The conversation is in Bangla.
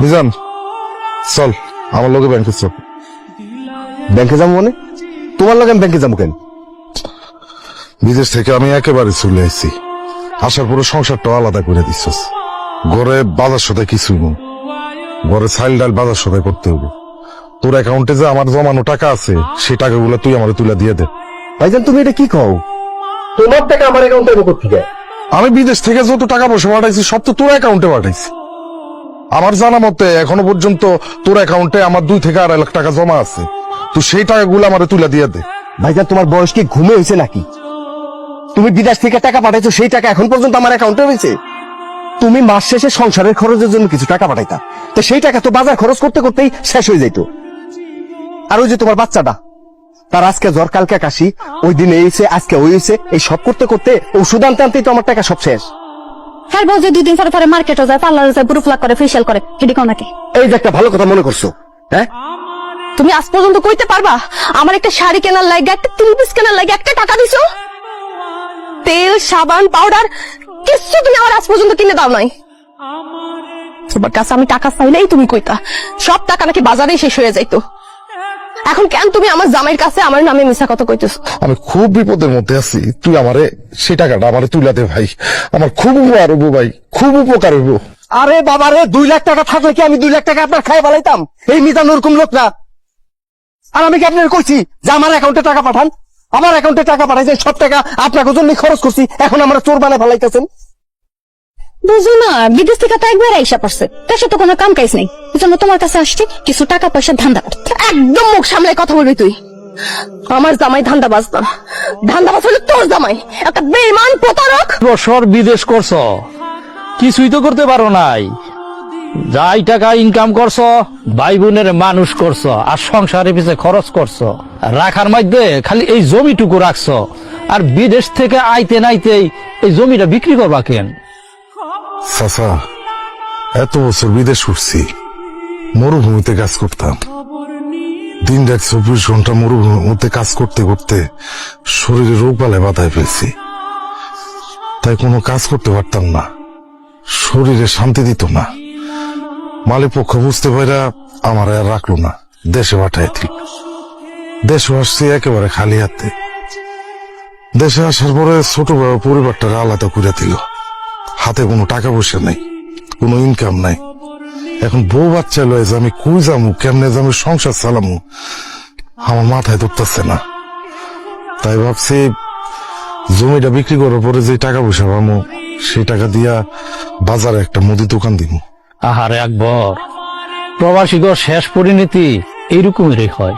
বিজান চল আমার লগে ব্যাংকে চল। ব্যাংকে যাবো মানে? তোমার লগে আমি ব্যাংকে যাবো কেন? বিদেশ থেকে আমি একেবারে চলে আসছি, আসার পরে সংসারটাও আলাদা করে দিচ্ছস। ঘরে বাজার সদাই কিছুই নেই, ঘরে চাল ডাল বাজার সদাই করতে হবে। তোর অ্যাকাউন্টে যে আমার জমানো টাকা আছে সেই টাকাগুলো তুই আমার তুলে দিয়ে দে। ভাইজান তুমি এটা কি কও? তোমার টাকা আমার অ্যাকাউন্টে কোথেকে? আমি বিদেশ থেকে যত টাকা পয়সা পাঠাইছি সব তো তোর অ্যাকাউন্টে পাঠাইছি। আমার জানা মতে এখনো পর্যন্ত তোর অ্যাকাউন্টে আমার 2 থেকে 2.5 লাখ টাকা জমা আছে, তুই সেই টাকাগুলো আমার তুলে দিয়ে দে। ভাইজান তোমার বয়স কি ঘুমে হয়েছে নাকি? তুমি বিদেশ থেকে টাকা পাঠাইছো, সেই টাকা এখন পর্যন্ত আমার অ্যাকাউন্টে রয়েছে। তুমি মাস শেষে সংসারের খরচের জন্য কিছু টাকা পাঠাইতা, তো সেই টাকা তো বাজার খরচ করতে করতেই শেষ হয়ে যাইতো। আর ওই যে তোমার বাচ্চাটা, তার আজকে জ্বর কালকে কাশি, ওই দিন এই হয়েছে আজকে ওই হয়েছে, এই সব করতে করতে ওষুধ আনতে আনতেই তো আমার টাকা সব শেষ। হ্যাঁ বউ যে 2 দিন পরে মার্কেটও যায়, পার্লারে যায়, বুড়ো ফ্লাক করে, ফেসিয়াল করে, হেডি কও নাকি? এই যে একটা ভালো কথা মনে করছো, হ্যাঁ? তুমি আজ পর্যন্ত কইতে পারবা আমার একটা শাড়ি কেনার লাগে, একটা 3 পিস কেনার লাগে একটা টাকা দিছো? তেল সাবান পাউডার কিছু তুমি আমার আজ পর্যন্ত কিনে দাও নাই। তোমার কাছে আমি টাকা চাইলেই তুমি কইতা সব টাকা নাকি বাজারেই শেষ হয়ে যাইতো। এখন কেন তুমি আমার জামাইয়ের কাছে আমার নামে মিছা কথা কইতেছ? আমি খুব বিপদের মধ্যে আছি, তুই আমারে সেই টাকাটা আমারে তুলে দে ভাই, আমার খুব উপকার হবো ভাই, খুব উপকার হবো। আরে বাবা রে, 2 লাখ টাকা থাকলে কি আমি 2 লাখ টাকা আপনার খাই ফেলাইতাম? এই মিজান ওরকম লোক না। আর আমি কি আপনার কইছি যে আমার অ্যাকাউন্টে টাকা পাঠান? আমার অ্যাকাউন্টে টাকা পাঠাইছেন, সব টাকা আপনার জন্যই খরচ করছি, এখন আমরা চোর বানায় ফেলাইতেছেন। বুঝো না, বিদেশ থেকে তো একবার আইসা পড়ছে, দেশে তো কোনো কাম কাজ নেই, এই জন্য তোমার কাছে আসছি কিছু টাকা পয়সা ধান্দা করতে। একদম মুখ সামলায় কথা বলবি তুই। আমার জামাই ধান্দাবাজ না, ধান্দাবাজ হলো তোর জামাই, একটা বেঈমান প্রতারক। বছর বিদেশ করছো, কিছুই তো করতে পারো নাই। যাই টাকা ইনকাম করছো, ভাই বোনের মানুষ করছো, আর সংসারের পিছে খরচ করছো, রাখার মধ্যে খালি এই জমিটুকু রাখছো। আর বিদেশ থেকে আইতে নাইতেই এই জমিটা বিক্রি করবা কেন? চাচা, এত বছর বিদেশ উঠছি, মরুভূমিতে কাজ করতাম, দিন রাত 24 ঘন্টা মরুভূমির মধ্যে কাজ করতে করতে শরীরে রোগ বালায় বাধায় ফেলছি, তাই কোনো কাজ করতে পারতাম না, শরীরে শান্তি দিত না। মালিক পক্ষ বুঝতে পারা আমার আর রাখলো না, দেশে পাঠায় দিল। দেশে আসছি একেবারে খালি হাতে। দেশে আসার পরে ছোট বড় পরিবারটাকে আলাদা করে দিল, হাতে কোনো টাকা পয়সা নাই, কোনো ইনকাম নাই। এখন বউ বাচ্চা লয়ে যে আমি কই যামু, কেমনে যে আমি সংসার চালামু, আমার মাথায় ধরতেছে না। তাই ভাবছি জমিটা বিক্রি করার পরে যে টাকা পয়সা পাবো, সেই টাকা দিয়া বাজারে একটা মুদি দোকান দিব। আহারে আকবর, প্রবাসীগর শেষ পরিণতি এইরকমেরই হয়।